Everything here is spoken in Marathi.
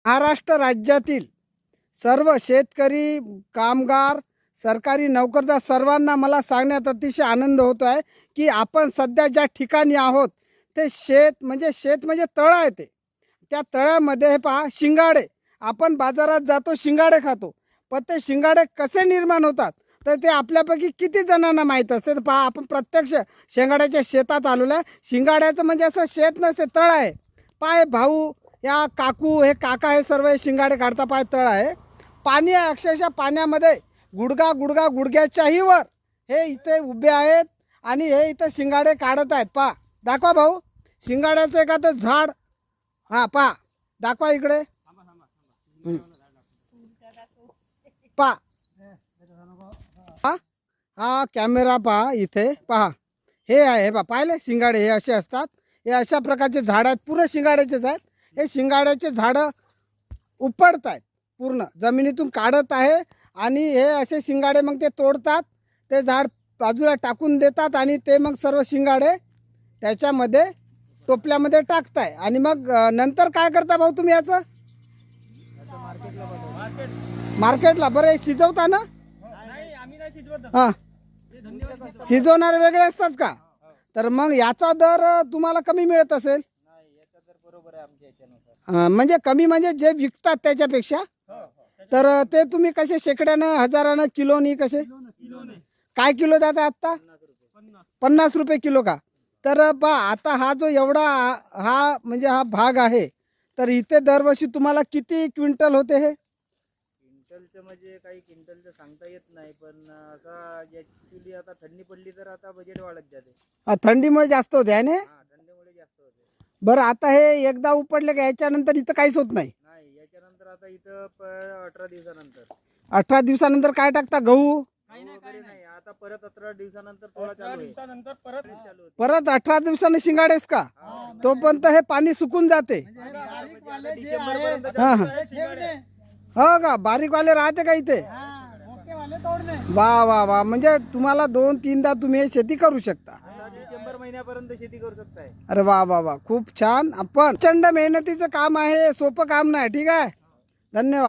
महाराष्ट्र राज्यातील सर्व शेतकरी, कामगार, सरकारी नोकरदार सर्वांना मला सांगण्यात अतिशय आनंद होतो आहे की आपण सध्या ज्या ठिकाणी आहोत ते शेत म्हणजे तळ आहे. त्या तळ्यामध्ये हे पहा शिंगाडे, आपण बाजारात जातो शिंगाडे खातो, पण ते शिंगाडे कसे निर्माण होतात तर ते आपल्यापैकी किती जणांना माहीत असते. तर पहा आपण प्रत्यक्ष शिंगाड्याच्या शेतात आलेलो आहे. शिंगाड्याचं म्हणजे असं शेत नसते, तळ आहे. पाय भाऊ, या काकू, हे काका, हे सर्व शिंगाडे काढता. पाय तळ आहे, पाणी आहे, अक्षरशः पाण्यामध्ये गुडघ्याच्याही वर हे इथे उभे आहेत आणि हे इथे शिंगाडे काढत आहेत. पहा, दाखवा भाऊ शिंगाड्याचं एखादं झाड. हां पहा, दाखवा इकडे. पहा हा कॅमेरा पहा, इथे पहा, हे आहे, हे पहा, पाहिले शिंगाडे हे असे असतात. हे अशा प्रकारचे झाड आहेत, पूर्ण शिंगाड्याचेच आहेत. हे शिंगाड्याचे झाडं उपडत आहेत, पूर्ण जमिनीतून काढत आहे आणि हे असे शिंगाडे मग ते तोडतात, ते झाड बाजूला टाकून देतात आणि ते मग सर्व शिंगाडे त्याच्यामध्ये टोपल्यामध्ये टाकताय. आणि मग नंतर काय करता भाऊ तुम्ही याचं? मार्केटला. बरं, हे शिजवता ना? हां, शिजवणारे वेगळे असतात का? तर मग याचा दर तुम्हाला कमी मिळत असेल. म्हणजे कमी म्हणजे जे विकतात त्याच्यापेक्षा. तर ते तुम्ही कसे शेकड्यानं, हजारानं, किलोनी कसे? काय किलो जाता आत्ता? 50 रुपये किलो का? तर बा आता हा जो एवढा हा म्हणजे हा भाग आहे, तर इथे दरवर्षी तुम्हाला किती क्विंटल होते? हे क्विंटलचं म्हणजे काही क्विंटलचं सांगता येत नाही, पण आता ॲक्च्युली आता थंडी पडली तर आता बजेट वाढत जाते. थंडीमुळे जास्त होते आहे ना? थंडीमुळे जास्त होते. बरं, आता हे एकदा उपडले का याच्यानंतर इथं काहीच होत नाही? नाही, याच्यानंतर आता इथं 18 दिवसानंतर. 18 दिवसानंतर काय टाकता? गहू? वगैरे नाही, आता परत 18 दिवसानंतर थोडा चालू आहे. परत 18 दिवसानं शिंगाडेस का? तोपर्यंत हे पाणी सुकून जाते. हां हां, हो का? बारीकवाले राहते का इथे? वा वा वा, म्हणजे तुम्हाला 2-3दा तुम्ही हे शेती करू शकता. डिसेंबर महिन्यापर्यंत शेती करू शकताय. अरे वा वा वा, खूप छान. आपण प्रचंड मेहनतीचं काम आहे, सोपं काम नाही. ठीक आहे, धन्यवाद.